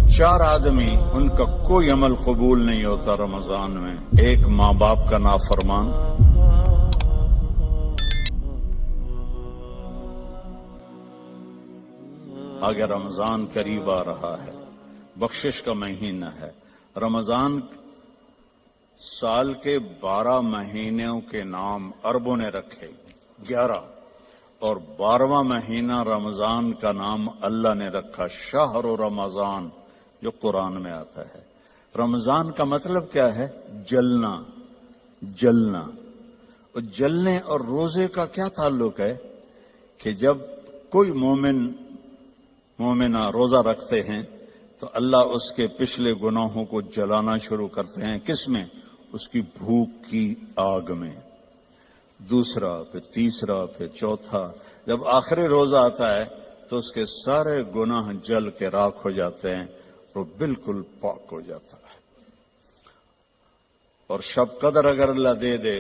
4 آدمی ان کا کوئی عمل قبول نہیں ہوتا رمضان میں. ایک ماں باپ کا نافرمان، آگے رمضان قریب آ رہا ہے، بخشش کا مہینہ ہے. رمضان سال کے 12 مہینوں کے نام عربوں نے رکھے 11، اور 12واں مہینہ رمضان کا نام اللہ نے رکھا شہر رمضان، جو قرآن میں آتا ہے. رمضان کا مطلب کیا ہے؟ جلنا. جلنا اور جلنے اور روزے کا کیا تعلق ہے کہ جب کوئی مومنہ روزہ رکھتے ہیں تو اللہ اس کے پچھلے گناہوں کو جلانا شروع کرتے ہیں. کس میں؟ اس کی بھوک کی آگ میں. دوسرا، پھر تیسرا، پھر چوتھا. جب آخری روزہ آتا ہے تو اس کے سارے گناہ جل کے راکھ ہو جاتے ہیں، وہ بالکل پاک ہو جاتا ہے. اور شب قدر اگر اللہ دے دے،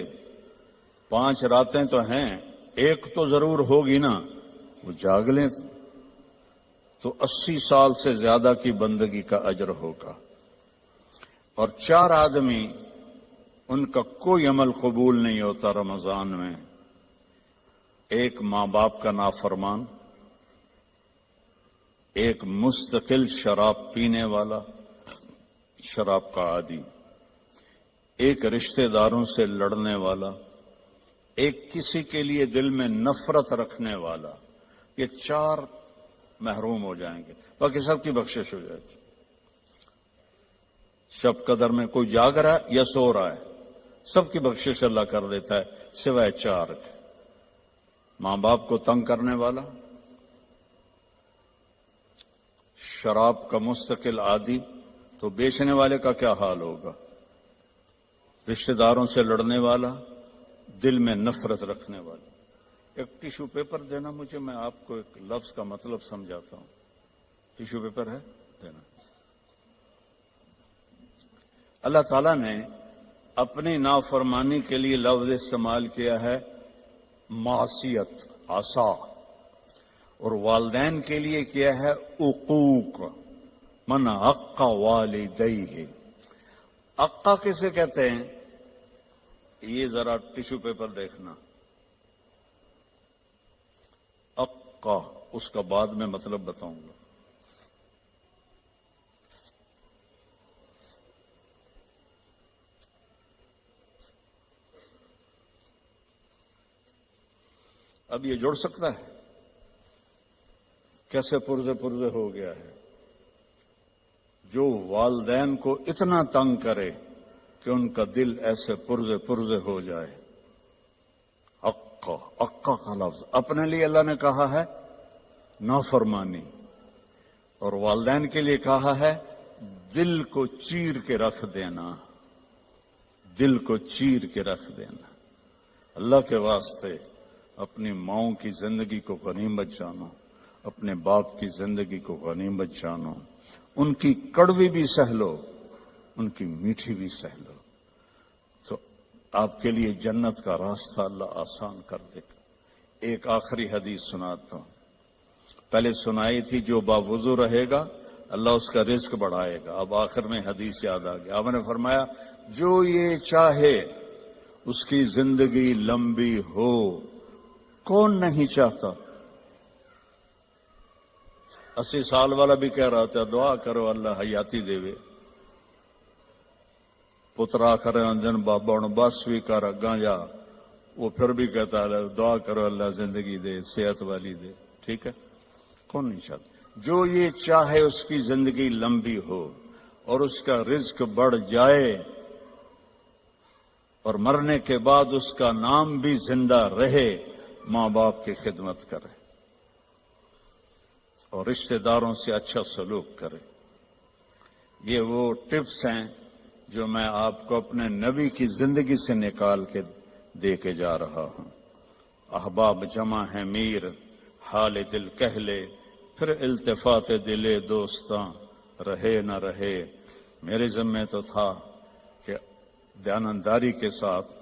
5 راتیں تو ہیں، ایک تو ضرور ہوگی نا، وہ جاگ لیں تو 80 سال سے زیادہ کی بندگی کا اجر ہوگا. اور 4 آدمی ان کا کوئی عمل قبول نہیں ہوتا رمضان میں. ایک ماں باپ کا نافرمان، ایک مستقل شراب پینے والا، شراب کا عادی، ایک رشتہ داروں سے لڑنے والا، ایک کسی کے لیے دل میں نفرت رکھنے والا. یہ 4 محروم ہو جائیں گے، باقی سب کی بخشش ہو جائے گی. شب قدر میں کوئی جاگ رہا ہے یا سو رہا ہے، سب کی بخشش اللہ کر دیتا ہے سوائے 4 کے. ماں باپ کو تنگ کرنے والا، شراب کا مستقل عادی، تو بیچنے والے کا کیا حال ہوگا؟ رشتہ داروں سے لڑنے والا، دل میں نفرت رکھنے والا. ایک ٹیشو پیپر دینا مجھے، میں آپ کو ایک لفظ کا مطلب سمجھاتا ہوں. ٹیشو پیپر ہے؟ دینا. اللہ تعالیٰ نے اپنی نافرمانی کے لیے لفظ استعمال کیا ہے معصیت، عصا، اور والدین کے لیے کیا ہے عقوق. من عق والدیہ. عقا کسے کہتے ہیں؟ یہ ذرا ٹیشو پیپر دیکھنا. عقا، اس کا بعد میں مطلب بتاؤں گا. اب یہ جڑ سکتا ہے؟ کیسے پرزے ہو گیا ہے. جو والدین کو اتنا تنگ کرے کہ ان کا دل ایسے پرزے ہو جائے. عقا کا لفظ اپنے لیے اللہ نے کہا ہے نافرمانی، اور والدین کے لیے کہا ہے دل کو چیر کے رکھ دینا. دل کو چیر کے رکھ دینا. اللہ کے واسطے اپنی ماؤں کی زندگی کو غنیمت جانو، اپنے باپ کی زندگی کو غنیمت جانو. ان کی کڑوی بھی سہ لو، ان کی میٹھی بھی سہ لو، تو آپ کے لیے جنت کا راستہ اللہ آسان کر دے گا. ایک آخری حدیث سناتا ہوں. پہلے سنائی تھی جو باوضو رہے گا اللہ اس کا رزق بڑھائے گا. اب آخر میں حدیث یاد آ گیا. آپ نے فرمایا جو یہ چاہے اس کی زندگی لمبی ہو. کون نہیں چاہتا؟ 80 سال والا بھی کہہ رہا تھا دعا کرو اللہ حیاتی دے وے. پترا کرے دن بابا بس بھی کر اگاں جا، وہ پھر بھی کہتا ہے دعا کرو اللہ زندگی دے، صحت والی دے. ٹھیک ہے، کون نہیں چاہتا؟ جو یہ چاہے اس کی زندگی لمبی ہو اور اس کا رزق بڑھ جائے اور مرنے کے بعد اس کا نام بھی زندہ رہے، ماں باپ کی خدمت کرے اور رشتہ داروں سے اچھا سلوک کرے. یہ وہ ٹپس ہیں جو میں آپ کو اپنے نبی کی زندگی سے نکال کے دے کے جا رہا ہوں. احباب جمع ہے میر، حال دل کہہ لے، پھر التفات دلے دوستاں رہے نہ رہے. میرے ذمہ تو تھا کہ دیانتداری کے ساتھ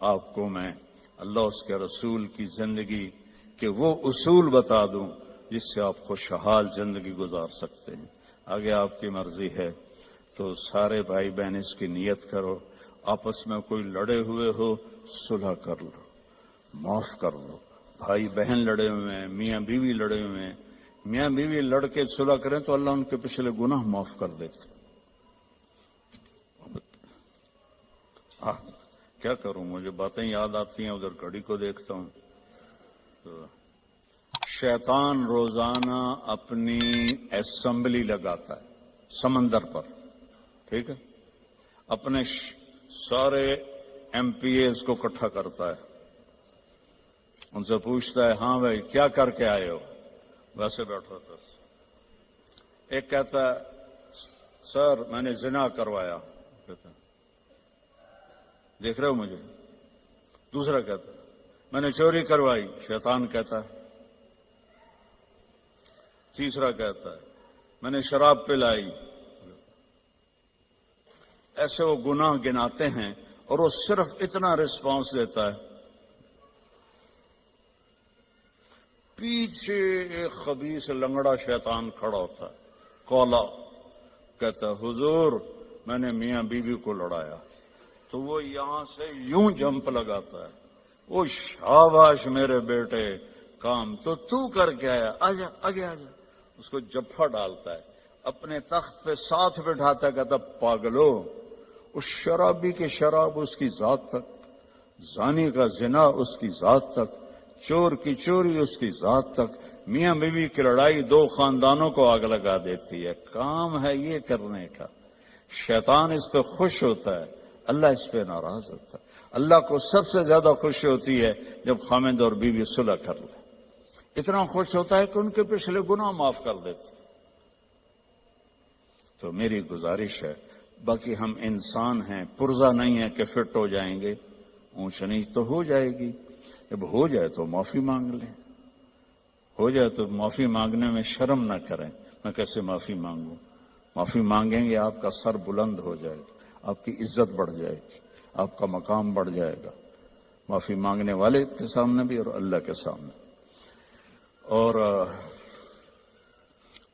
آپ کو میں اللہ اس کے رسول کی زندگی کے وہ اصول بتا دوں جس سے آپ خوشحال زندگی گزار سکتے ہیں. آگے آپ کی مرضی ہے تو سارے بھائی بہن اس کی نیت کرو، آپس میں کوئی لڑے ہوئے ہو صلح کر لو، معاف کر دو. بھائی بہن لڑے ہوئے ہیں، میاں بیوی لڑے ہوئے ہیں، میاں بیوی لڑ کے صلح کریں تو اللہ ان کے پچھلے گناہ معاف کر دیتے. کیا کروں، مجھے باتیں یاد آتی ہیں، ادھر گھڑی کو دیکھتا ہوں. تو شیطان روزانہ اپنی اسمبلی لگاتا ہے سمندر پر، ٹھیک ہے، اپنے سارے ایم پی ایز کو اکٹھا کرتا ہے، ان سے پوچھتا ہے ہاں بھائی کیا کر کے آئے ہو. ویسے بیٹھا تھا، ایک کہتا ہے سر میں نے زنا کروایا، کہتا دیکھ رہے ہو مجھے. دوسرا کہتا ہے میں نے چوری کروائی، شیطان کہتا ہے. تیسرا کہتا ہے میں نے شراب پلائی. ایسے وہ گناہ گناتے ہیں اور وہ صرف اتنا رسپانس دیتا ہے. پیچھے ایک خبیث لنگڑا شیطان کھڑا ہوتا ہے، کولا، کہتا ہے حضور میں نے میاں بیوی کو لڑایا. تو وہ یہاں سے یوں جمپ لگاتا ہے، وہ شاباش میرے بیٹے، کام تو کر کے آیا، آجا آگے آجا. اس کو جفا ڈالتا ہے، اپنے تخت پہ ساتھ بٹھاتا ہے، کہتا پاگلو، اس شرابی کی شراب اس کی ذات تک، زانی کا زنا اس کی ذات تک، چور کی چوری اس کی ذات تک. میاں بیوی کی لڑائی دو خاندانوں کو آگ لگا دیتی ہے. کام ہے یہ کرنے کا. شیطان اس پہ خوش ہوتا ہے، اللہ اس پہ ناراض ہوتا ہے. اللہ کو سب سے زیادہ خوشی ہوتی ہے جب خاوند اور بیوی صلح کر لے. اتنا خوش ہوتا ہے کہ ان کے پچھلے گناہ معاف کر دیتے. تو میری گزارش ہے، باقی ہم انسان ہیں، پرزہ نہیں ہے کہ فٹ ہو جائیں گے، اونچ نیچ تو ہو جائے گی. جب ہو جائے تو معافی مانگ لیں، ہو جائے تو معافی مانگنے میں شرم نہ کریں. میں کیسے معافی مانگوں؟ معافی مانگیں گے آپ کا سر بلند ہو جائے گا، آپ کی عزت بڑھ جائے گی، آپ کا مقام بڑھ جائے گا، معافی مانگنے والے کے سامنے بھی اور اللہ کے سامنے. اور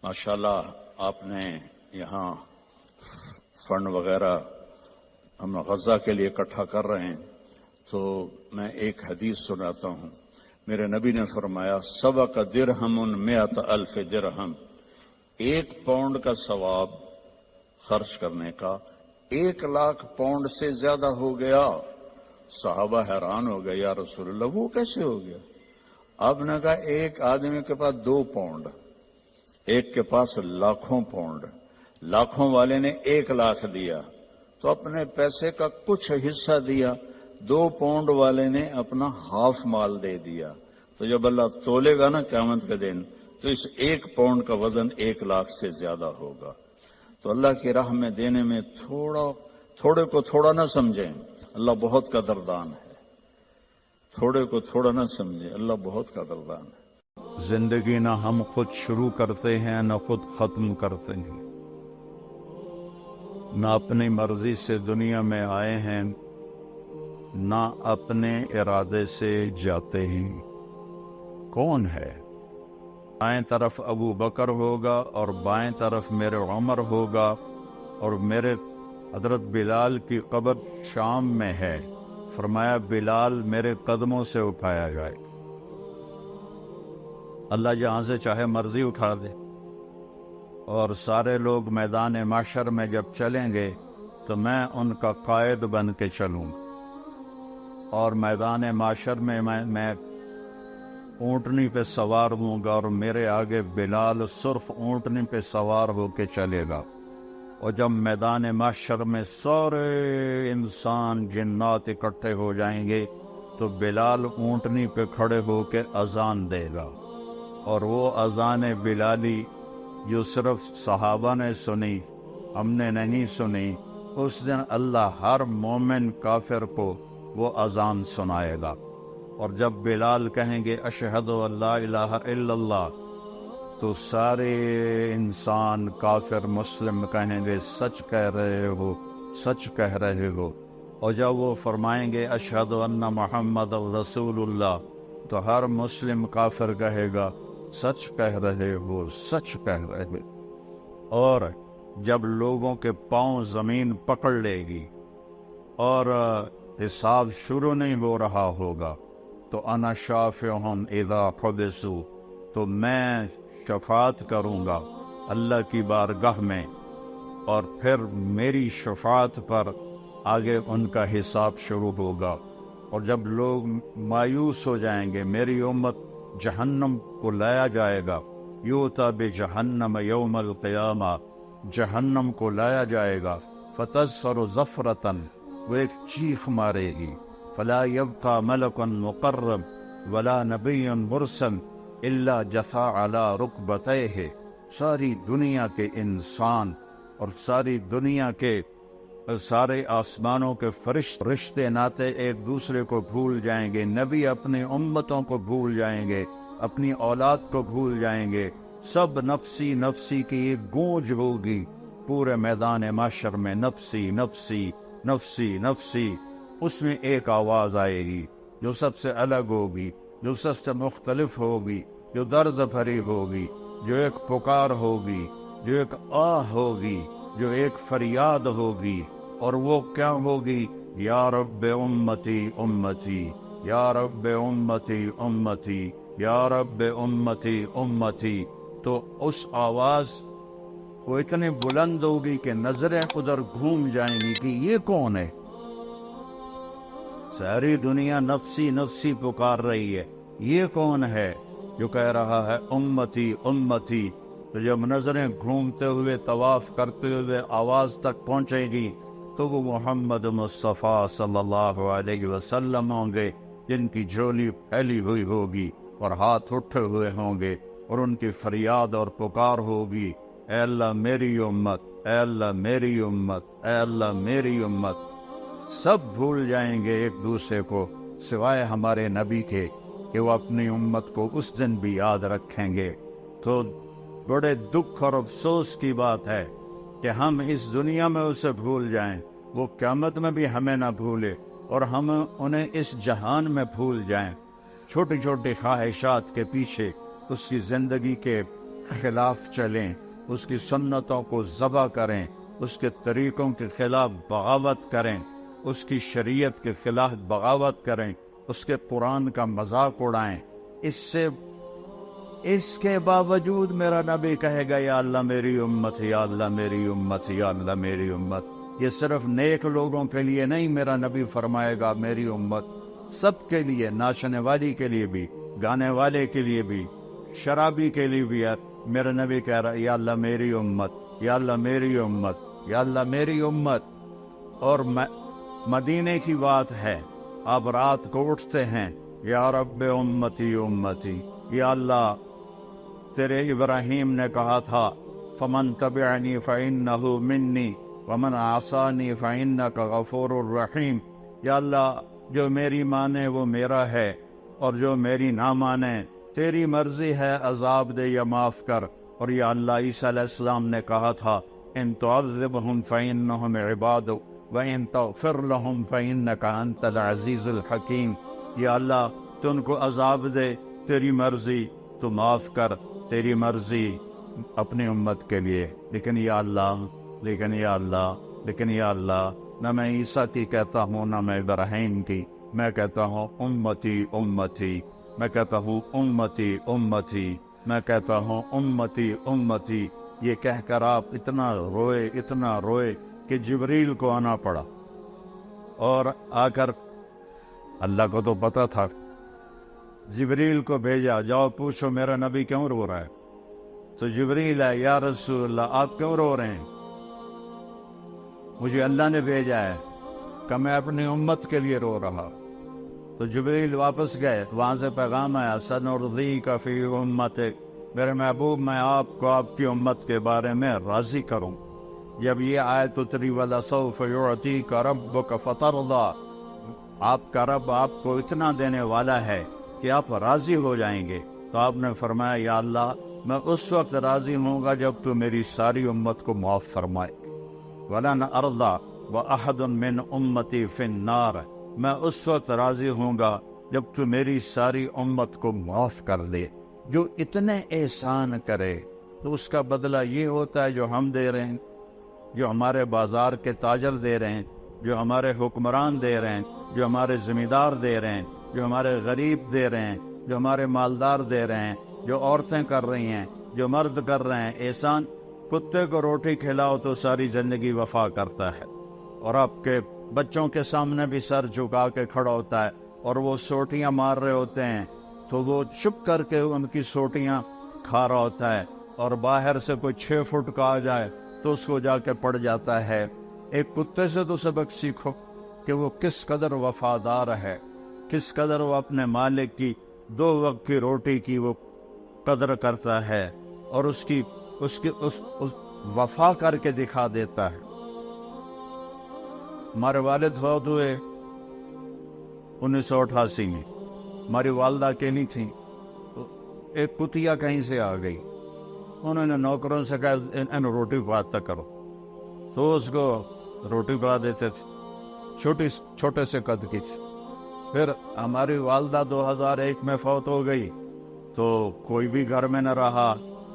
ماشاءاللہ آپ نے یہاں فنڈ وغیرہ ہم غزہ کے لیے اکٹھا کر رہے ہیں، تو میں ایک حدیث سناتا ہوں. میرے نبی نے فرمایا سبق درہم 100,000 درہم، 1 پاؤنڈ کا ثواب خرچ کرنے کا 1,00,000 پاؤنڈ سے زیادہ ہو گیا. صحابہ حیران ہو گئے، یا رسول اللہ وہ کیسے ہو گیا؟ آپ نے کہا ایک آدمی کے پاس 2 پاؤنڈ، ایک کے پاس لاکھوں پاؤنڈ، لاکھوں والے نے 1,00,000 دیا تو اپنے پیسے کا کچھ حصہ دیا، 2 پاؤنڈ والے نے اپنا ہاف مال دے دیا. تو جب اللہ تولے گا نا قیامت کے دن تو اس 1 پاؤنڈ کا وزن 1,00,000 سے زیادہ ہوگا. تو اللہ کی راہ میں دینے میں تھوڑے کو تھوڑا نہ سمجھیں، اللہ بہت قدردان ہے. تھوڑے کو تھوڑا نہ سمجھیں، اللہ بہت قدردان ہے. زندگی نہ ہم خود شروع کرتے ہیں نہ خود ختم کرتے ہیں، نہ اپنی مرضی سے دنیا میں آئے ہیں نہ اپنے ارادے سے جاتے ہیں. کون ہے؟ بائیں طرف ابو بکر ہوگا اور بائیں طرف میرے عمر ہوگا، اور میرے حضرت بلال کی قبر شام میں ہے. فرمایا بلال میرے قدموں سے اٹھایا جائے. اللہ جہاں سے چاہے مرضی اٹھا دے. اور سارے لوگ میدان محشر میں جب چلیں گے تو میں ان کا قائد بن کے چلوں، اور میدان محشر میں میں اونٹنی پہ سوار ہوں گا، اور میرے آگے بلال صرف اونٹنی پہ سوار ہو کے چلے گا. اور جب میدان محشر میں سارے انسان جنات اکٹھے ہو جائیں گے تو بلال اونٹنی پہ کھڑے ہو کے اذان دے گا. اور وہ اذان بلالی جو صرف صحابہ نے سنی، ہم نے نہیں سنی، اس دن اللہ ہر مومن کافر کو وہ اذان سنائے گا. اور جب بلال کہیں گے اشہد ان لا الہ الا اللہ تو سارے انسان کافر مسلم کہیں گے سچ کہہ رہے ہو، سچ کہہ رہے ہو. اور جب وہ فرمائیں گے اشہد ان محمد رسول اللہ تو ہر مسلم کافر کہے گا سچ کہہ رہے ہو، سچ کہہ رہے ہو. اور جب لوگوں کے پاؤں زمین پکڑ لے گی اور حساب شروع نہیں ہو رہا ہوگا تو انا شافعہم اذا حبسوا، تو میں شفاعت کروں گا اللہ کی بارگاہ میں، اور پھر میری شفاعت پر آگے ان کا حساب شروع ہوگا۔ اور جب لوگ مایوس ہو جائیں گے، میری امت جہنم کو لایا جائے گا، یوتا بجہنم یوم القیامہ، جہنم کو لایا جائے گا، فتظفر زفرتن، وہ ایک چیخ مارے گی، فلا یبقى ملک مقرب ولا نبی مرسل الا جثا علی رکبتیہ، ساری دنیا کے انسان اور ساری دنیا کے سارے آسمانوں کے رشتے ناتے ایک دوسرے کو بھول جائیں گے، نبی اپنی امتوں کو بھول جائیں گے، اپنی اولاد کو بھول جائیں گے، سب نفسی نفسی کی ایک گونج ہوگی پورے میدان محشر میں، نفسی نفسی نفسی نفسی۔ اس میں ایک آواز آئے گی جو سب سے الگ ہوگی، جو سب سے مختلف ہوگی، جو درد بھری ہوگی، جو ایک پکار ہوگی، جو ایک آہ ہوگی، جو ایک فریاد ہوگی، اور وہ کیا ہوگی؟ یا رب امتی امتی، یا رب امتی امتی، یا رب امتی امتی۔ تو اس آواز وہ اتنی بلند ہوگی کہ نظریں ادھر گھوم جائیں گی کہ یہ کون ہے؟ ساری دنیا نفسی نفسی پکار رہی ہے، یہ کون ہے جو کہہ رہا ہے امتی امتی؟ تو جب نظریں گھومتے ہوئے طواف کرتے ہوئے آواز تک پہنچے گی تو وہ محمد مصطفیٰ صلی اللہ علیہ وسلم ہوں گے، جن کی جھولی پھیلی ہوئی ہوگی اور ہاتھ اٹھے ہوئے ہوں گے، اور ان کی فریاد اور پکار ہوگی، اے اللہ میری امت، اے اللہ میری امت، اے اللہ میری امت۔ سب بھول جائیں گے ایک دوسرے کو سوائے ہمارے نبی کے، کہ وہ اپنی امت کو اس دن بھی یاد رکھیں گے۔ تو بڑے دکھ اور افسوس کی بات ہے کہ ہم اس دنیا میں اسے بھول جائیں، وہ قیامت میں بھی ہمیں نہ بھولے، اور ہم انہیں اس جہان میں بھول جائیں، چھوٹی چھوٹی خواہشات کے پیچھے اس کی زندگی کے خلاف چلیں، اس کی سنتوں کو ذبح کریں، اس کے طریقوں کے خلاف بغاوت کریں، اس کی شریعت کے خلاف بغاوت کریں، اس کے قرآن کا مذاق اڑائیں۔ اس کے باوجود میرا نبی کہے گا یا اللہ میری امت، یا اللہ میری امت، یا اللہ میری امت۔ یہ صرف نیک لوگوں کے لیے نہیں، میرا نبی فرمائے گا میری امت سب کے لیے، ناچنے والی کے لیے بھی، گانے والے کے لیے بھی، شرابی کے لیے بھی ہے۔ میرا نبی کہہ رہا ہے یا اللہ میری امت، یا اللہ میری امت، یا اللہ میری امت۔ اور مدینے کی بات ہے، آپ رات کو اٹھتے ہیں، یا رب امتی امتی، یا اللہ تیرے ابراہیم نے کہا تھا فمن تبعنی فإنہ منی ومن عصانی فإنک غفور الرحیم، یا اللہ جو میری مانے وہ میرا ہے، اور جو میری نہ مانے تیری مرضی ہے، عذاب دے یا معاف کر۔ اور یا اللہ عیسیٰ علیہ السلام نے کہا تھا ان تعذبہم فإنہم عبادک وَإِن تَغْفِرْ لَهُمْ فَإِنَّكَ أَنْتَ الْعَزِيزُ الْحَكِيمُ، یا اللہ تو ان کو عذاب دے، تیری مرضی تو معاف کر، تیری مرضی اپنی امت کے لیے۔ لیکن یا اللہ، لیکن یا اللہ، لیکن یا اللہ، نہ میں عیسیٰ کی کہتا ہوں نہ میں ابراہیم کی، میں کہتا ہوں امتی امتی، میں کہتا ہوں امتی امتی، میں کہتا ہوں امتی امتی۔ یہ کہہ کر آپ اتنا روئے، اتنا روئے کہ جبریل کو آنا پڑا، اور آ کر اللہ کو تو پتا تھا، جبریل کو بھیجا، جاؤ پوچھو میرا نبی کیوں رو رہا ہے۔ تو جبریل ہے، یا رسول اللہ آپ کیوں رو رہے ہیں؟ مجھے اللہ نے بھیجا ہے کہ میں اپنی امت کے لیے رو رہا۔ تو جبریل واپس گئے، وہاں سے پیغام آیا سنرضیک فی امتک، میرے محبوب میں آپ کو آپ کی امت کے بارے میں راضی کروں۔ جب یہ آیت اتری وَلَسَوْفَ يُعْطِيكَ رَبُّكَ فَتَرْضَىٰ، آپ کا رب آپ کو اتنا دینے والا ہے کہ آپ راضی ہو جائیں گے، تو آپ نے فرمایا یا اللہ میں اس وقت راضی ہوں گا جب تو میری ساری امت کو معاف فرمائے۔ وَلَنْ أَرْضَىٰ وَأَحَدٌ مِّنْ أُمَّتِي فِي النَّارِ، میں اس وقت راضی ہوں گا جب تو میری ساری امت کو معاف کر دے۔ جو اتنے احسان کرے تو اس کا بدلہ یہ ہوتا ہے جو ہم دے رہے ہیں، جو ہمارے بازار کے تاجر دے رہے ہیں، جو ہمارے حکمران دے رہے ہیں، جو ہمارے زمیندار دے رہے ہیں، جو ہمارے غریب دے رہے ہیں، جو ہمارے مالدار دے رہے ہیں، جو عورتیں کر رہی ہیں، جو مرد کر رہے ہیں۔ احسان، کتے کو روٹی کھلاؤ تو ساری زندگی وفا کرتا ہے، اور آپ کے بچوں کے سامنے بھی سر جھکا کے کھڑا ہوتا ہے، اور وہ سوٹیاں مار رہے ہوتے ہیں تو وہ چھپ کر کے ان کی سوٹیاں کھا رہا ہوتا ہے، اور باہر سے کوئی 6 فٹ کا آ جائے تو اس کو جا کے پڑ جاتا ہے۔ ایک کتے سے تو سبق سیکھو کہ وہ کس قدر وفادار ہے، کس قدر وہ اپنے مالک کی 2 وقت کی روٹی کی وہ قدر کرتا ہے، اور اس وفا کر کے دکھا دیتا ہے۔ ہمارے والد فوت ہوئے 1988 میں، ہماری والدہ اکیلی تھیں، تو ایک کتیا کہیں سے آ گئی، انہوں نے نوکروں سے کہا انہیں روٹی پکاتا کرو، تو اس کو روٹی پکا دیتے تھے، چھوٹے سے قد کی تھی۔ پھر ہماری والدہ 2001 میں فوت ہو گئی تو کوئی بھی گھر میں نہ رہا،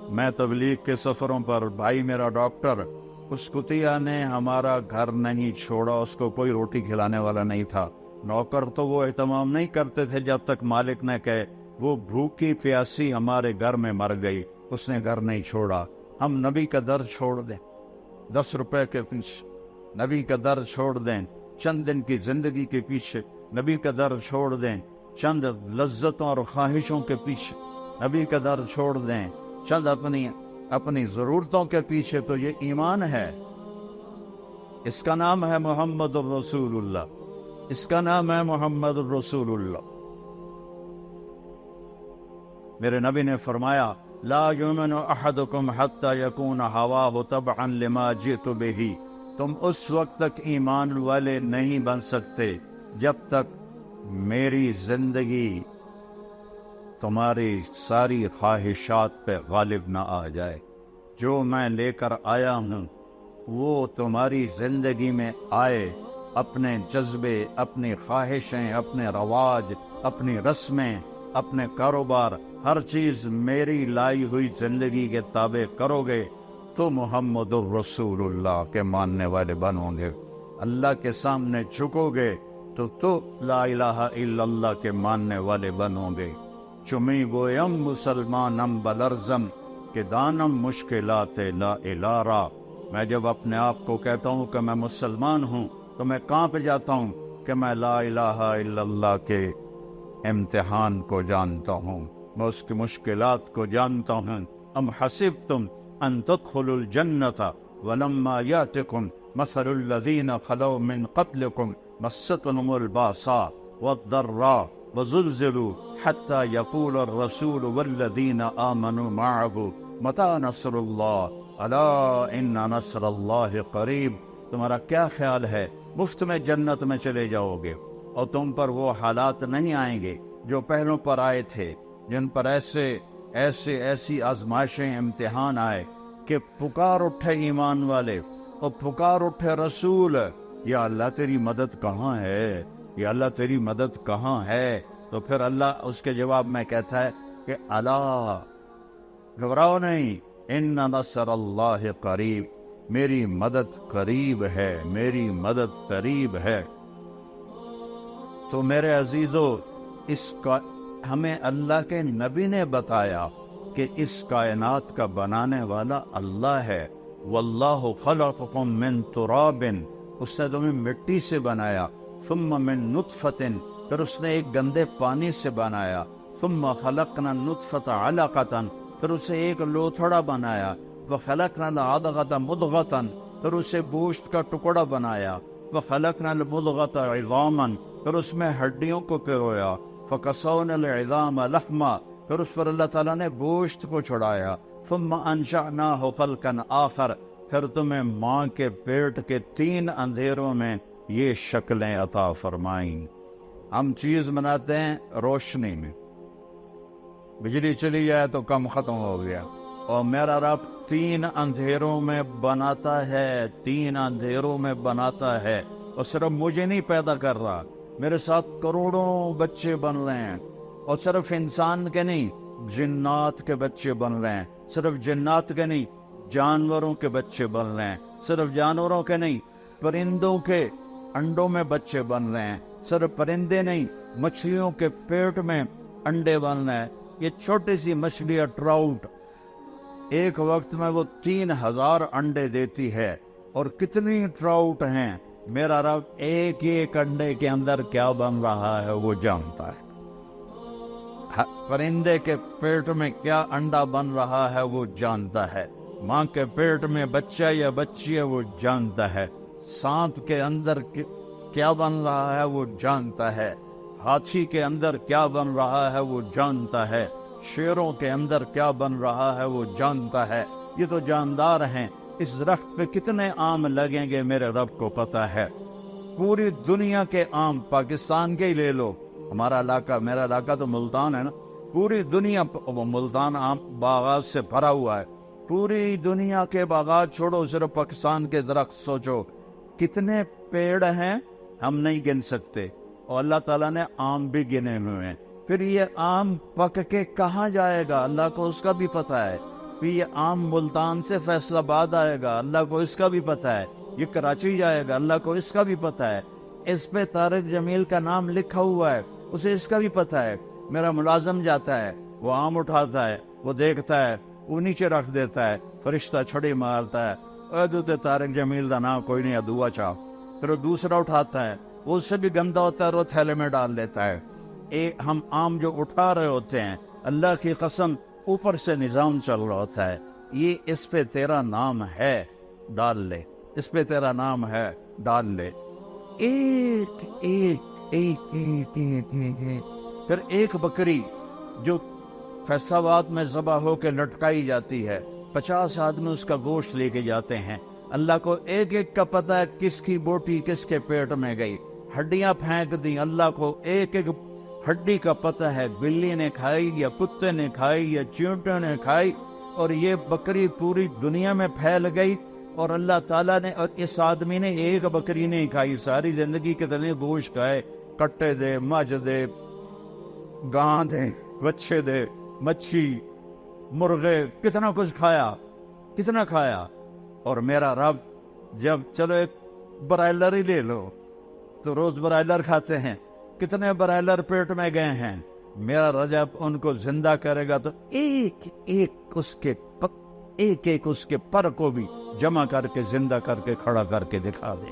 میں تبلیغ کے سفروں پر، بھائی میرا ڈاکٹر، اس کتیا نے ہمارا گھر نہیں چھوڑا، اس کو کوئی روٹی کھلانے والا نہیں تھا، نوکر تو وہ اہتمام نہیں کرتے تھے جب تک مالک نے کہے، وہ بھوکی پیاسی ہمارے گھر میں مر گئی، اس نے گھر نہیں چھوڑا۔ ہم نبی کا در چھوڑ دیں 10 روپے کے پیچھے، نبی کا در چھوڑ دیں چند دن کی زندگی کے پیچھے، نبی کا در چھوڑ دیں چند لذتوں اور خواہشوں کے پیچھے، نبی کا در چھوڑ دیں چند اپنی ضرورتوں کے پیچھے، تو یہ ایمان ہے۔ اس کا نام ہے محمد الرسول اللہ، اس کا نام ہے محمد الرسول اللہ۔ میرے نبی نے فرمایا، لا یؤمن احدکم حتی یکون ہواہ تبعا لما جئت بہ، تم اس وقت تک ایمان والے نہیں بن سکتے جب تک میری زندگی تمہاری ساری خواہشات پہ غالب نہ آ جائے۔ جو میں لے کر آیا ہوں وہ تمہاری زندگی میں آئے، اپنے جذبے، اپنی خواہشیں، اپنے رواج، اپنی رسمیں، اپنے کاروبار، ہر چیز میری لائی ہوئی زندگی کے تابع کرو گے تو محمد الرسول اللہ کے ماننے والے بنو گے۔ اللہ کے سامنے جھکو گے تو لا الہ الا اللہ کے ماننے والے بنو گے۔ چمی گویم مسلمانم بلرزم کہ دانم مشکلات لا الارا، میں جب اپنے آپ کو کہتا ہوں کہ میں مسلمان ہوں تو میں کہاں پہ جاتا ہوں کہ میں لا الہ الا اللہ کے امتحان کو جانتا ہوں، میں اس کی مشکلات کو جانتا ہوں۔ ام حسبتم ان تدخلوا الجنۃ ولما یاتکم مثل الذین خلوا من قبلکم مستهم الباساء والضراء وزلزلوا حتى يقول الرسول والذین آمنوا معه متى نصر اللہ الا ان نصر اللہ قریب۔ تمہارا کیا خیال ہے مفت میں جنت میں چلے جاؤ گے اور تم پر وہ حالات نہیں آئیں گے جو پہلوں پر آئے تھے، جن پر ایسی آزمائشیں، امتحان آئے کہ پکار اٹھے ایمان والے اور پکار اٹھے رسول، یا اللہ تیری مدد کہاں ہے، یا اللہ تیری مدد کہاں ہے؟ تو پھر اللہ اس کے جواب میں کہتا ہے کہ الا، گھبراؤ نہیں، ان نصر اللہ قریب، میری مدد قریب ہے، میری مدد قریب ہے۔ تو میرے عزیزو، اس کا ہمیں اللہ کے نبی نے بتایا کہ اس کائنات کا بنانے والا اللہ ہے۔ واللہ خلقکم من تراب، اس نے تمہیں مٹی سے بنایا، ثم من نطفۃ، پھر اس نے ایک گندے پانی سے بنایا، ثم خلقنا النطفۃ علقۃ، پھر اسے ایک لوتھڑا بنایا، وخلقنا العضغۃ مضغۃ، پھر اسے گوشت کا ٹکڑا بنایا، وخلقنا المضغۃ عظاما، پھر اس میں ہڈیوں کو پرویا، فکسونا العظام لحما، پھر اس پر اللہ تعالیٰ نے گوشت کو چڑھایا، ثم انشأناہ خلقا آخر، پھر تمہیں ماں کے پیٹ کے 3 اندھیروں میں یہ شکلیں عطا فرمائیں۔ ہم چیز بناتے ہیں روشنی میں، بجلی چلی جائے تو کم ختم ہو گیا، اور میرا رب 3 اندھیروں میں بناتا ہے، 3 اندھیروں میں بناتا ہے، اور صرف مجھے نہیں پیدا کر رہا، میرے ساتھ کروڑوں بچے بن رہے ہیں، اور صرف انسان کے نہیں، جنات کے بچے بن رہے ہیں، صرف جنات کے نہیں، جانوروں کے بچے بن رہے ہیں، صرف جانوروں کے نہیں، پرندوں کے انڈوں میں بچے بن رہے ہیں، صرف پرندے نہیں، مچھلیوں کے پیٹ میں انڈے بن رہے ہیں۔ یہ چھوٹی سی مچھلی ٹراؤٹ ایک وقت میں وہ 3000 انڈے دیتی ہے، اور کتنی ٹراؤٹ ہیں، میرا رب ایک ایک انڈے کے اندر کیا بن رہا ہے وہ جانتا ہے۔ پرندے کے پیٹ میں کیا انڈا بن رہا ہے وہ جانتا ہے، ماں کے پیٹ میں بچہ یا بچی ہے وہ جانتا ہے، سانپ کے اندر کیا بن رہا ہے وہ جانتا ہے، ہاتھی کے اندر کیا بن رہا ہے وہ جانتا ہے، شیروں کے اندر کیا بن رہا ہے وہ جانتا ہے۔ یہ تو جاندار ہیں، اس درخت پہ کتنے آم لگیں گے میرے رب کو پتا ہے۔ پوری دنیا کے آم، پاکستان کے ہی لے لو، ہمارا علاقہ، میرا علاقہ تو ملتان ہے نا، پوری دنیا ملتان آم باغات سے بھرا ہوا ہے، پوری دنیا کے باغات چھوڑو، صرف پاکستان کے درخت سوچو کتنے پیڑ ہیں، ہم نہیں گن سکتے، اور اللہ تعالیٰ نے آم بھی گنے ہوئے ہیں۔ پھر یہ آم پک کے کہاں جائے گا اللہ کو اس کا بھی پتا ہے، پھر یہ آم ملتان سے فیصل آباد آئے گا اللہ کو اس کا بھی پتا ہے، یہ کراچی جائے گا اللہ کو اس کا بھی پتا ہے، اس پہ طارق جمیل کا نام لکھا ہوا ہے اسے اس کا بھی پتا ہے۔ میرا ملازم جاتا ہے، وہ آم اٹھاتا ہے، وہ دیکھتا ہے، وہ نیچے رکھ دیتا ہے، فرشتہ چھڑی مارتا ہے، ادوتے طارق جمیل کا نام کوئی نہیں، دعا چاہ، پھر وہ دوسرا اٹھاتا ہے، وہ اس سے بھی گندا ہوتا ہے، وہ تھیلے میں ڈال لیتا ہے۔ ہم آم جو اٹھا رہے ہوتے ہیں، اللہ کی قسم اوپر سے نظام چل رہا ہوتا ہے، یہ اس پہ تیرا نام ہے ڈال لے، اس پہ تیرا نام ہے ڈال لے، ایک ایک ایک ایک ایک ایک۔ پھر ایک بکری جو فیصل آباد میں ذبح ہو کے لٹکائی جاتی ہے، 50 آدمی اس کا گوشت لے کے جاتے ہیں، اللہ کو ایک ایک کا پتہ ہے کس کی بوٹی کس کے پیٹ میں گئی، ہڈیاں پھینک دی، اللہ کو ایک ایک ہڈی کا پتہ ہے، بلی نے کھائی یا کتے نے کھائی یا چیونٹے نے کھائی، اور یہ بکری پوری دنیا میں پھیل گئی، اور اللہ تعالیٰ نے، اور اس آدمی نے ایک بکری نہیں کھائی، ساری زندگی کتنے گوشت کھائے، کٹے دے، مجھ دے، گاں دے، بچے دے، مچھی، مرغے، کتنا کچھ کھایا، کتنا کھایا، اور میرا رب جب چلو ایک برائلر ہی لے لو تو روز برائلر کھاتے ہیں، کتنے برائلر پیٹ میں گئے ہیں، میرا رجب ان کو زندہ کرے گا تو ایک ایک اس کے پر کو بھی جمع کر کے زندہ کر کے کھڑا کر کے دکھا دے۔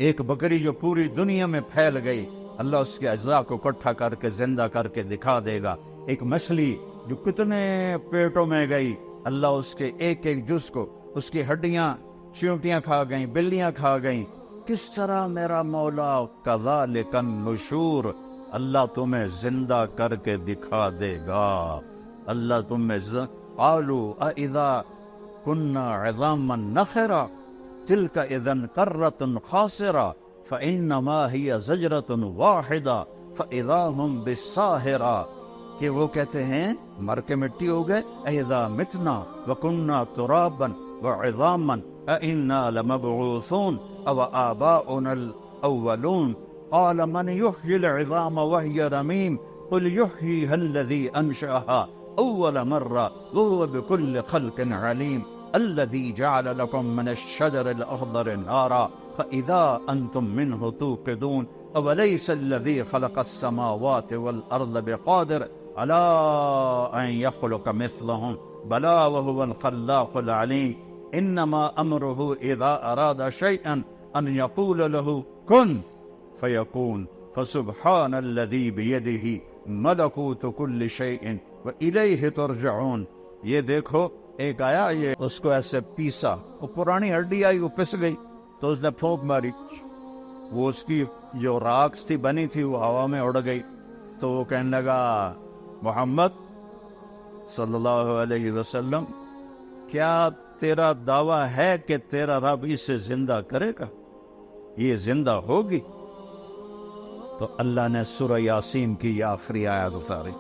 ایک بکری جو پوری دنیا میں پھیل گئی، اللہ اس کے اجزاء کو اکٹھا کر کے زندہ کر کے دکھا دے گا۔ ایک مچھلی جو کتنے پیٹوں میں گئی، اللہ اس کے ایک ایک جز کو، اس کی ہڈیاں چیونٹیاں کھا گئیں، بلیاں کھا گئیں، کس طرح میرا مولا کذالک النشور، اللہ تمہیں زندہ کر کے دکھا دے گا، اللہ تمہیں قالوا اذا كنا عظاما نخرا تلك اذا كرة خاسرة فانما هي زجرة واحدة فاذا هم بالساهرة، کہ وہ کہتے ہیں مر کے مٹی ہو گئے، اذا متنا وكنا ترابا وعظاما أئنا لمبعوثون او آباؤنا الاولون قال من يحيي العظام وهي رميم قل يحييها الذي انشأها اول مرة وهو بكل خلق عليم الذي جعل لكم من الشجر الاخضر نارا فاذا انتم منه توقدون اوليس الذي خلق السماوات والارض بقادر على ان يخلق مثلهم بلى وهو الخلاق العليم انما امره اذا اراد شيئا ان يقول له كن فيكون فسبحان الذي بيده ملكوت كل شيء وإليه ترجعون۔ یہ دیکھو ایک آیا، یہ اس کو ایسے پیسا، وہ پرانی ہڈی آئی، وہ پس گئی تو اس نے پھونک ماری، وہ اس کی جو راکس تھی بنی تھی وہ ہوا میں اڑ گئی، تو وہ کہنے لگا محمد صلی اللہ علیہ وسلم کیا تیرا دعویٰ ہے کہ تیرا رب اسے زندہ کرے گا، یہ زندہ ہوگی؟ تو اللہ نے سورہ یاسین کی یہ آخری آیت اتاری،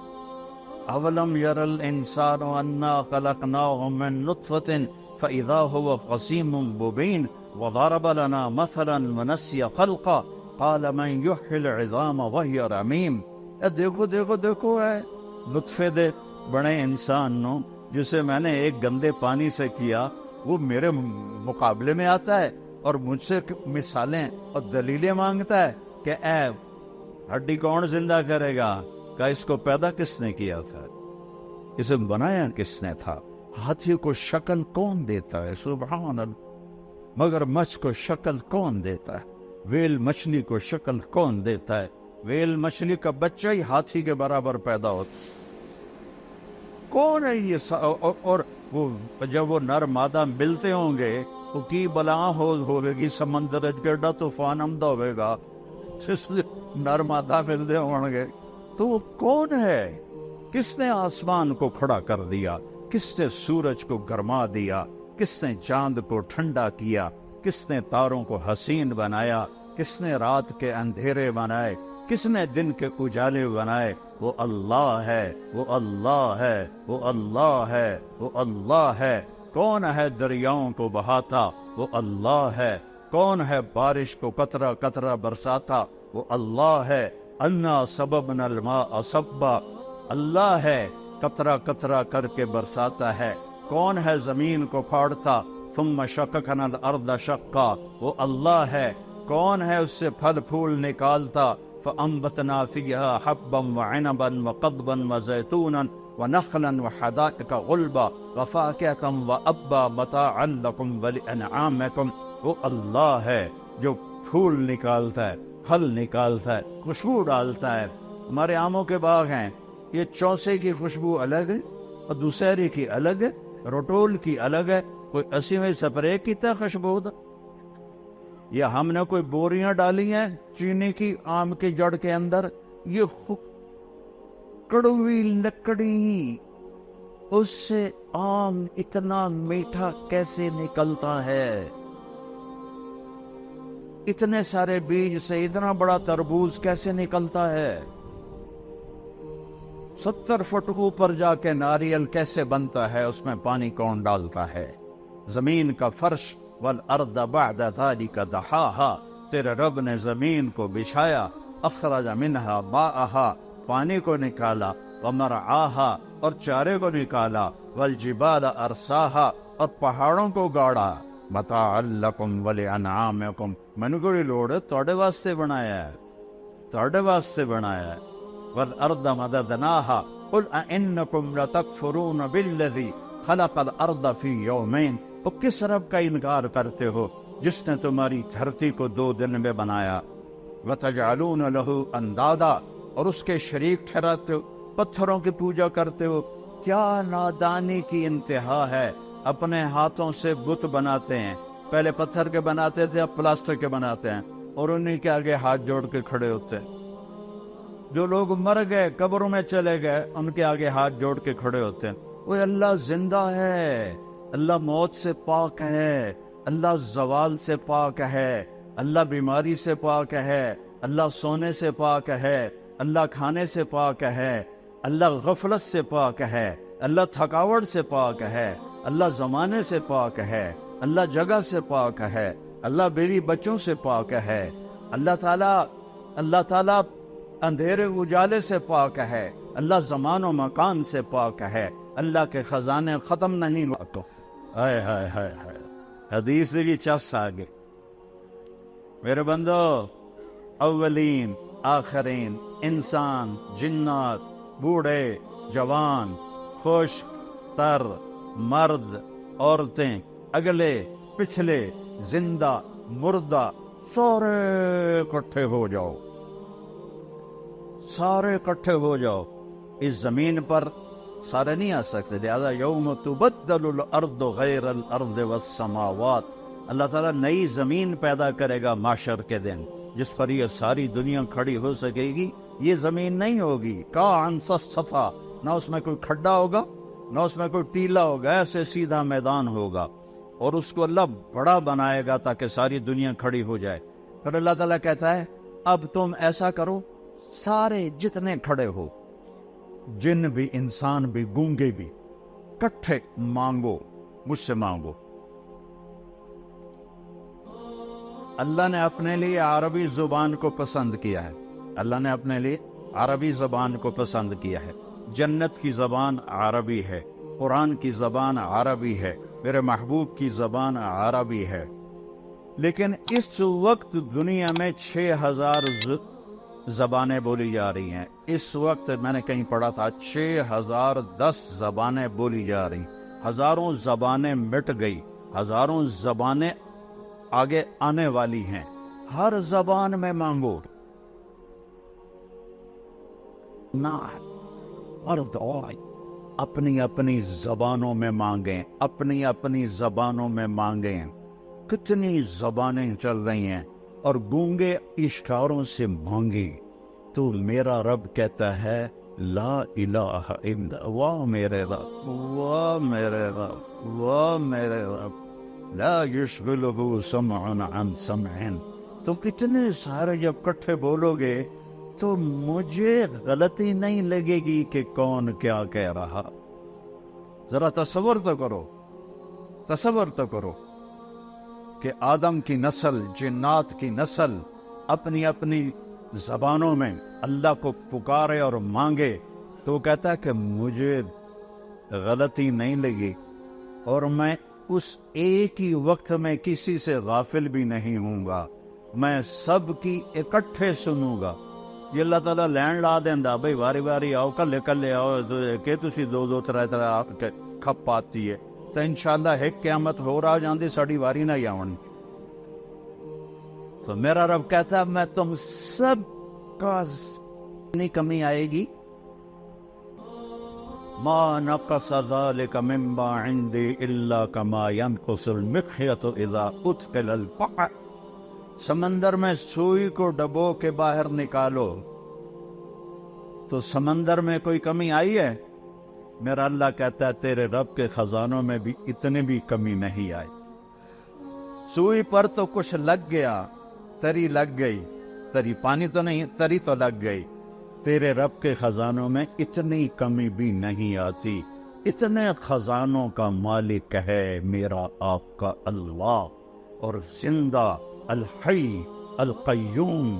اولم یر الانسان انا خلقناه من نطفة فاذا هو خصیم مبین وضرب لنا مثلا ونسی خلقا قال من یحیی العظام وهي رمیم۔ دیکھو دیکھو دیکھو ہے لطفے دے بڑے انسان نو جسے میں نے ایک گندے پانی سے کیا وہ میرے مقابلے میں آتا ہے اور مجھ سے مثالیں اور دلیلیں مانگتا ہے کہ اے ہڈی کون زندہ کرے گا؟ کہ اس کو پیدا کس نے کیا تھا؟ اسے بنایا کس نے تھا؟ ہاتھی کو شکل کون دیتا ہے؟ سبحان اللہ۔ مگر مچھ کو شکل کون دیتا ہے؟ ویل مچھلی کو شکل کون دیتا ہے؟ ویل مچھلی کا بچہ ہی ہاتھی کے برابر پیدا ہوتا۔ کون ہے یہ؟ اور وہ جب وہ نر مادہ ملتے ہوں گے تو کی بلا ہوئے گی، سمندر گرڈا طوفان آمدہ ہوئے گا، جس نر مادہ ملتے ہوں گے تو وہ کون ہے؟ کس نے آسمان کو کھڑا کر دیا؟ کس نے سورج کو گرما دیا؟ کس نے چاند کو ٹھنڈا کیا؟ کس نے تاروں کو حسین بنایا؟ کس نے رات کے اندھیرے بنائے؟ کس نے دن کے اجالے بنائے؟ وہ اللہ ہے، وہ اللہ ہے، وہ اللہ ہے، وہ اللہ ہے۔ کون ہے دریاؤں کو بہاتا؟ وہ اللہ ہے۔ کون ہے بارش کو قطرہ قطرہ برساتا؟ وہ اللہ ہے۔ انا سببنا الماء صبا، اللہ ہے، قطرہ قطرہ کر کے برساتا ہے۔ کون ہے زمین کو پھاڑتا؟ ثم شققنا الارض شقا، وہ اللہ ہے۔ کون ہے اس سے پھل پھول نکالتا؟ فانبتنا فیہا حبا وعنبا وقضبا وزیتونا ونخلا وحدائق غلبا وفاکہۃ وابا متاعا لکم ولانعامکم، وہ اللہ ہے جو پھول نکالتا ہے، پھل نکالتا ہے، خوشبو ڈالتا ہے۔ ہمارے آموں کے باغ ہیں، یہ چوسے کی خوشبو الگ ہے اور دوسری کی الگ ہے، روٹول کی الگ ہے، کوئی 80ویں سپرے کی تا خوشبو دا، یا ہم نے کوئی بوریاں ڈالی ہیں چینی کی آم کی جڑ کے اندر، یہ کڑوی لکڑی، اس سے آم اتنا میٹھا کیسے نکلتا ہے؟ اتنے سارے بیج سے اتنا بڑا تربوز کیسے نکلتا ہے؟ 70 فٹ اوپر جا کے ناریل کیسے بنتا ہے؟ اس میں پانی کون ڈالتا ہے؟ زمین کا فرش والارض بعد ذلك دحاها، تیرے رب نے زمین کو بچھایا، اخرج منها ماءها، پانی کو نکالا، ومرعاها، اور چارے کو نکالا، والجبال ارساها، اور پہاڑوں کو گاڑا، متاعا لکم ولانعامکم، من کو لوڑ توڑے واسطے بنایا ہے، توڑے واسطے بنایا ہے۔ والارض مددناها قل ائنکم لتکفرون بالذی خلق الارض فی یومین، تو کس رب کا انکار کرتے ہو جس نے تمہاری دھرتی کو 2 دن میں بنایا؟ وَتَجْعَلُونَ لَهُ أَنْدَادًا، اور اس کے شریک ٹھہراتے ہو، پتھروں کی پوجا کرتے ہو۔ کیا نادانی کی انتہا ہے، اپنے ہاتھوں سے بت بناتے ہیں، پہلے پتھر کے بناتے تھے، اب پلاسٹر کے بناتے ہیں، اور انہی کے آگے ہاتھ جوڑ کے کھڑے ہوتے ہیں۔ جو لوگ مر گئے قبروں میں چلے گئے ان کے آگے ہاتھ جوڑ کے کھڑے ہوتے ہیں۔ وہ اللہ زندہ ہے، اللہ موت سے پاک ہے، اللہ زوال سے پاک ہے، اللہ بیماری سے پاک ہے، اللہ سونے سے پاک ہے، اللہ کھانے سے پاک ہے، اللہ غفلت سے پاک ہے، اللہ تھکاوٹ سے پاک ہے، اللہ زمانے سے پاک ہے، اللہ جگہ سے پاک ہے، اللہ بیوی بچوں سے پاک ہے، اللہ تعالیٰ اندھیرے اجالے سے پاک ہے، اللہ زمان و مکان سے پاک ہے، اللہ کے خزانے ختم نہیں ہوتے۔ ہائے ہائے ہائے ہائے، حدیث بھی چس آگے۔ میرے بندو، اولین آخرین، انسان، جنات، بوڑھے، جوان، خشک، تر، مرد، عورتیں، اگلے، پچھلے، زندہ، مردہ، سارے اکٹھے ہو جاؤ، سارے اکٹھے ہو جاؤ۔ اس زمین پر سارے نہیں آ سکتے، لہذا یوم تبدل الارض غیر الارض والسماوات، اللہ تعالیٰ نئی زمین پیدا کرے گا معاشر کے دن، جس پر یہ ساری دنیا کھڑی ہو سکے گی۔ یہ زمین نہیں ہوگی کان صفا، نہ اس میں کوئی کھڈا ہوگا، نہ اس میں کوئی ٹیلا ہوگا، ایسے سیدھا میدان ہوگا، اور اس کو اللہ بڑا بنائے گا تاکہ ساری دنیا کھڑی ہو جائے۔ پھر اللہ تعالیٰ کہتا ہے اب تم ایسا کرو، سارے جتنے کھڑے ہو، جن بھی، انسان بھی، گونگے بھی، کٹھے مانگو، مجھ سے مانگو۔ اللہ نے اپنے لیے عربی زبان کو پسند کیا ہے، اللہ نے اپنے لیے عربی زبان کو پسند کیا ہے۔ جنت کی زبان عربی ہے، قرآن کی زبان عربی ہے، میرے محبوب کی زبان عربی ہے، لیکن اس وقت دنیا میں 6000 زبانیں بولی جا رہی ہیں۔ اس وقت میں نے کہیں پڑھا تھا 6010 زبانیں بولی جا رہی ہیں، ہزاروں زبانیں مٹ گئی، ہزاروں زبانیں آگے آنے والی ہیں۔ ہر زبان میں مانگو نہ، ہر دعا اپنی اپنی زبانوں میں مانگیں، اپنی اپنی زبانوں میں مانگیں۔ کتنی زبانیں چل رہی ہیں اور گونگے اشاروں سے مانگی تو میرا رب کہتا ہے لا الہ الا واہ میرے رب، واہ میرے رب، واہ میرے رب، لا یشغلہ سمع عن سمع۔ تو کتنے سارے جب کٹھے بولو گے تو مجھے غلطی نہیں لگے گی کہ کون کیا کہہ رہا۔ ذرا تصور تو کرو، تصور تو کرو کہ آدم کی نسل، جنات کی نسل اپنی اپنی زبانوں میں اللہ کو پکارے اور مانگے تو وہ کہتا ہے کہ مجھے غلطی نہیں لگی اور میں اس ایک ہی وقت میں کسی سے غافل بھی نہیں ہوں گا، میں سب کی اکٹھے سنوں گا۔ یہ اللہ تعالیٰ لین لا دینا بھائی واری واری آؤ، کلے کلے آؤ کہ تسی دو دو ترے ترے آ کے کھپ آتی ہے تو انشاءاللہ ایک قیامت ہو رہا جاندی ساڑی واری نہ آون۔ تو میرا رب کہتا ہے میں تم سب کا نہیں کمی آئے گی۔ ما نقص ذلك مما عندي الا كما ينقص المخيط اذا ادخل البحر۔ سمندر میں سوئی کو ڈبو کے باہر نکالو تو سمندر میں کوئی کمی آئی ہے؟ میرا اللہ کہتا ہے تیرے رب کے خزانوں میں بھی اتنے بھی کمی نہیں آئی۔ سوئی پر تو کچھ لگ گیا، تری لگ گئی، تری پانی تو نہیں، تری تو لگ گئی۔ تیرے رب کے خزانوں میں اتنی کمی بھی نہیں آتی۔ اتنے خزانوں کا مالک ہے میرا آپ کا اللہ، اور زندہ الحی القیوم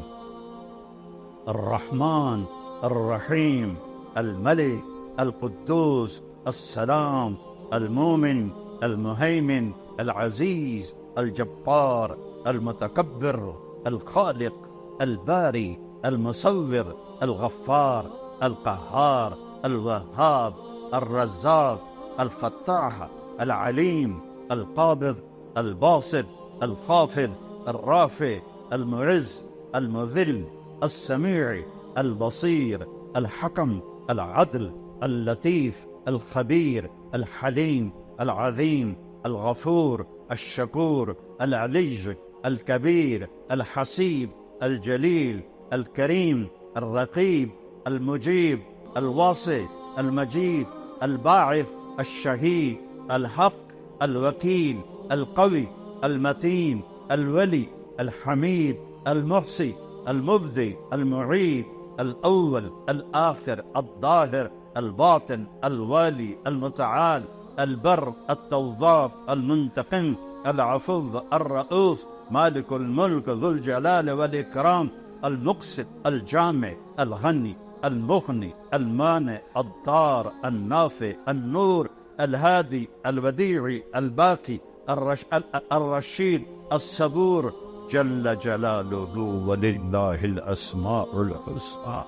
الرحمن الرحیم الملک القدوس السلام المومن المہیمن العزیز الجبار المتکبر الخالق الباری المصور الغفار القہار الوہاب الرزاق الفتاح العلیم القابض الباسط الخافض الرافع المعز المذل السميع البصير الحكم العدل اللطيف الخبير الحليم العظيم الغفور الشكور العلي الكبير الحسيب الجليل الكريم الرقيب المجيب الواسع المجيد الباعث الشهيد الحق الوكيل القوي المتين الولي الحميد المحصي المبدي المعيد الأول الآخر الظاهر الباطن الوالي المتعال البر التواب المنتقم العفو الرؤوف مالك الملك ذو الجلال والإكرام المقسط الجامع الغني المغني المانع الضار النافع النور الهادي البديع الباقي الرشيد الصبور جل جلالہ وللہ الاسماء الحسنى۔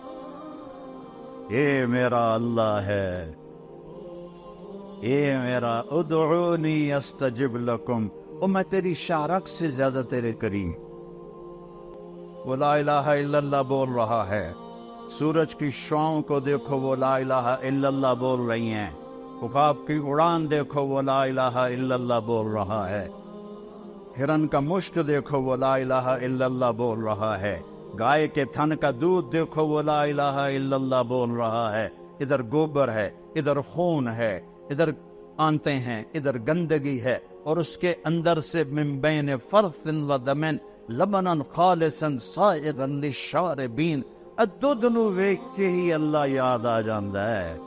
یہ میرا اللہ ہے، یہ میرا ادعونی استجب لکم، اور میں تیری شارک سے زیادہ تیرے قریب۔ وہ لا الہ الا اللہ بول رہا ہے، سورج کی شعاؤں کو دیکھو وہ لا الہ الا اللہ بول رہی ہیں، عقاب کی اڑان دیکھو وہ لا الہ الا اللہ بول رہا ہے، ہرن کا مشک دیکھو وہ لا الہ الا اللہ بول رہا ہے، گائے کے تھن کا دودھ دیکھو وہ لا الہ الا اللہ بول رہا ہے۔ ادھر گوبر ہے، ادھر خون ہے، ادھر آنتے ہیں، ادھر گندگی ہے، اور اس کے اندر سے من بین فرث و دم لبنا خالصا سائغا للشاربین۔ دودھ نو ویکھ کے ہی اللہ یاد آ جاندا ہے۔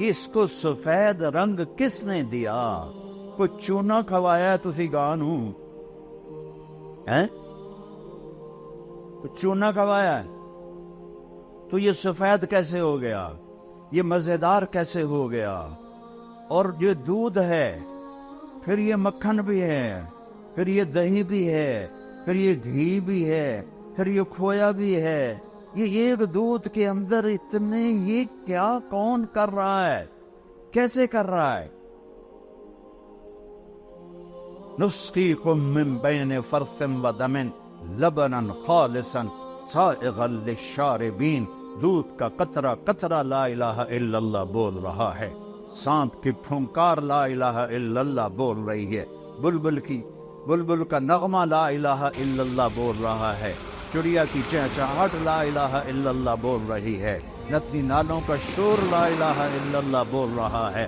اس کو سفید رنگ کس نے دیا؟ کوئی چونا کھوایا ہے تسی گاہ نو؟ چونا کھوایا ہے تو یہ سفید کیسے ہو گیا؟ یہ مزیدار کیسے ہو گیا؟ اور یہ دودھ ہے، پھر یہ مکھن بھی ہے، پھر یہ دہی بھی ہے، پھر یہ گھی بھی ہے، پھر یہ کھویا بھی ہے۔ یہ ایک دودھ کے اندر اتنے، یہ کیا کون کر رہا ہے؟ کیسے کر رہا ہے؟ نسقیکم من بین فرث و دم لبنا خالصا سائغا للشاربین۔ دودھ کا قطرہ قطرہ لا الہ الا اللہ بول رہا ہے، سانپ کی پھنکار لا الہ الا اللہ بول رہی ہے، بلبل کا نغمہ لا الہ الا اللہ بول رہا ہے، چڑیا کی چہچہاہٹ لا الہ الا اللہ بول رہی ہے، ندی نالوں کا شور لا الہ الا اللہ بول رہا ہے،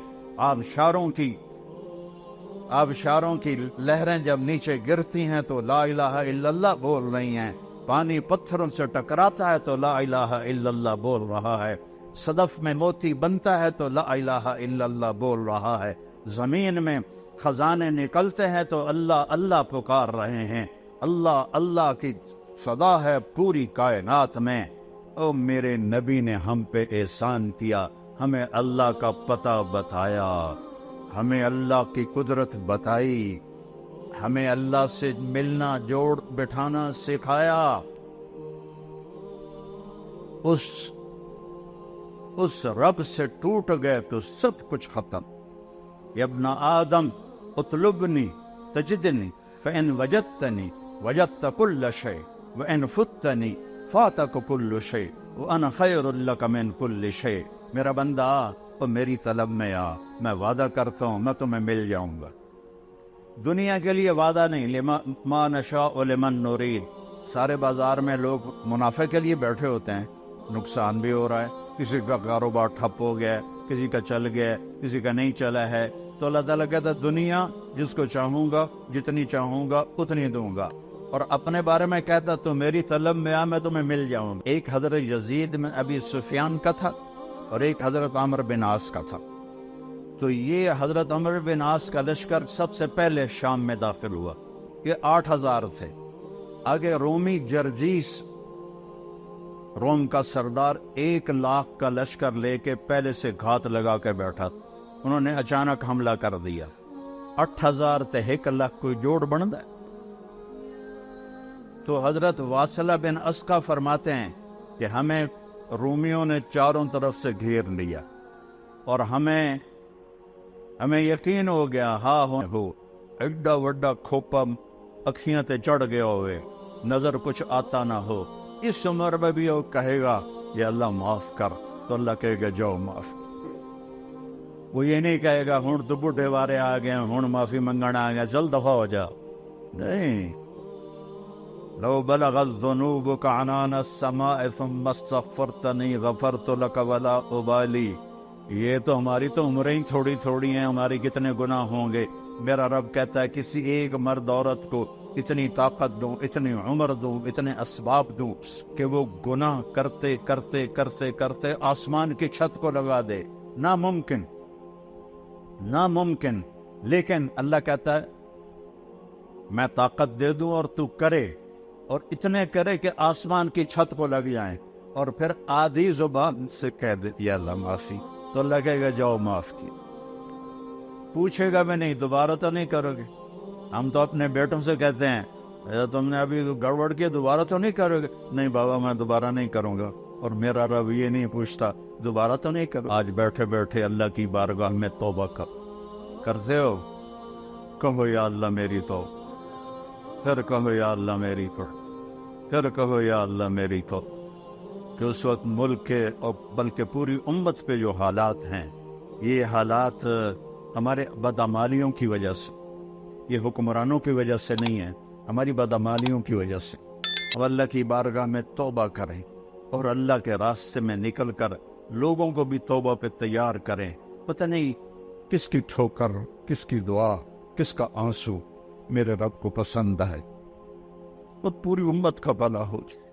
آبشاروں کی لہریں جب نیچے گرتی ہیں تو لا الہ الا اللہ بول رہی ہیں، پانی پتھروں سے ٹکراتا ہے تو لا الہ الا اللہ بول رہا ہے، صدف میں موتی بنتا ہے تو لا الہ الا اللہ بول رہا ہے، زمین میں خزانے نکلتے ہیں تو اللہ اللہ پکار رہے ہیں، اللہ اللہ کی صدا ہے پوری کائنات میں۔ او میرے نبی نے ہم پہ احسان کیا، ہمیں اللہ کا پتہ بتایا، ہمیں اللہ کی قدرت بتائی، ہمیں اللہ سے ملنا جوڑ بٹھانا سکھایا۔ اس رب سے ٹوٹ گئے تو سب کچھ ختم۔ یا ابن آدم اطلبنی تجدنی فإن وجدتنی وجدت كل شيء وإن فتنی فاتك كل شيء وأنا خير لك من كل شيء۔ میرا بندہ اور میری طلب میں آ، میں وعدہ کرتا ہوں میں تمہیں مل جاؤں گا۔ دنیا کے لیے وعدہ نہیں، ما نشاء لمن نرید۔ سارے بازار میں لوگ منافع کے لیے بیٹھے ہوتے ہیں، نقصان بھی ہو رہا ہے، کسی کا کاروبار ٹھپ ہو گیا، کسی کا چل گیا، کسی کا نہیں چلا ہے، تو اللہ تعالیٰ کہتا ہے دنیا جس کو چاہوں گا جتنی چاہوں گا اتنی دوں گا، اور اپنے بارے میں کہتا تو میری طلب میں آ، میں تمہیں مل جاؤں گا۔ ایک حضرت یزید میں ابی سفیان کا تھا اور ایک حضرت عمرو بن عاص کا تھا، تو یہ حضرت عمرو بن عاص کا لشکر سب سے پہلے شام میں داخل ہوا، یہ 8000 تھے۔ آگے رومی جرجیس، روم کا سردار، 1,00,000 کا لشکر لے کے پہلے سے گھات لگا کے بیٹھا، انہوں نے اچانک حملہ کر دیا۔ 8000 تے 1,00,000 کوئی جوڑ بنتا ہے؟ تو حضرت واصلہ بن اسقا فرماتے ہیں کہ ہمیں رومیوں نے چاروں طرف سے گھیر لیا، اور ہمیں یقین ہو گیا ہو ایڈا وڈا کھوپا اکھیاں تے چڑھ گیا ہوئے، نظر کچھ آتا نہ ہو، اس عمر میں بھی وہ کہے گا یا اللہ معاف کر، تو اللہ کہے گا جاؤ معاف۔ وہ یہ نہیں کہے گا ہوں تو بڈھے وارے آ گئے، ہوں معافی منگنا آ گیا، چل دفع ہو جاؤ، نہیں۔ لو بلغت ذنوبك عنان السماء ثم استغفرتنی غفرت لك ولا ابالی۔ یہ تو ہماری تو عمریں ہی تھوڑی تھوڑی ہیں، ہماری کتنے گناہ ہوں گے۔ میرا رب کہتا ہے کسی ایک مرد عورت کو اتنی طاقت دوں، اتنی عمر دوں، اتنے اسباب دوں کہ وہ گناہ کرتے کرتے کرتے کرتے آسمان کی چھت کو لگا دے۔ ناممکن، ناممکن، لیکن اللہ کہتا ہے میں طاقت دے دوں اور تو کرے، اور اتنے کرے کہ آسمان کی چھت کو لگ جائیں، اور پھر آدھی زبان سے کہہ دے یا اللہ معافی، تو اللہ کہے گا جاؤ معاف کیا۔ پوچھے گا میں نہیں، دوبارہ تو نہیں کرو گے؟ ہم تو اپنے بیٹوں سے کہتے ہیں تم نے ابھی گڑبڑ کی، دوبارہ تو نہیں کرو گے؟ نہیں بابا میں دوبارہ نہیں کروں گا، اور میرا رب یہ نہیں پوچھتا دوبارہ تو نہیں کرو۔ آج بیٹھے بیٹھے اللہ کی بارگاہ میں توبہ کرتے ہو؟ کہو یا اللہ میری توبہ، پھر کہو یا اللہ میری توبہ، پھر کہو یا اللہ میری توبہ۔ کہ اس وقت ملک کے اور بلکہ پوری امت پہ جو حالات ہیں، یہ حالات ہمارے بدعمالیوں کی وجہ سے، یہ حکمرانوں کی وجہ سے نہیں ہے، ہماری بدعمالیوں کی وجہ سے۔ اب اللہ کی بارگاہ میں توبہ کریں، اور اللہ کے راستے میں نکل کر لوگوں کو بھی توبہ پہ تیار کریں۔ پتہ نہیں کس کی ٹھوکر، کس کی دعا، کس کا آنسو میرے رب کو پسند ہے، اور پوری امت کا بھلا ہو جائے۔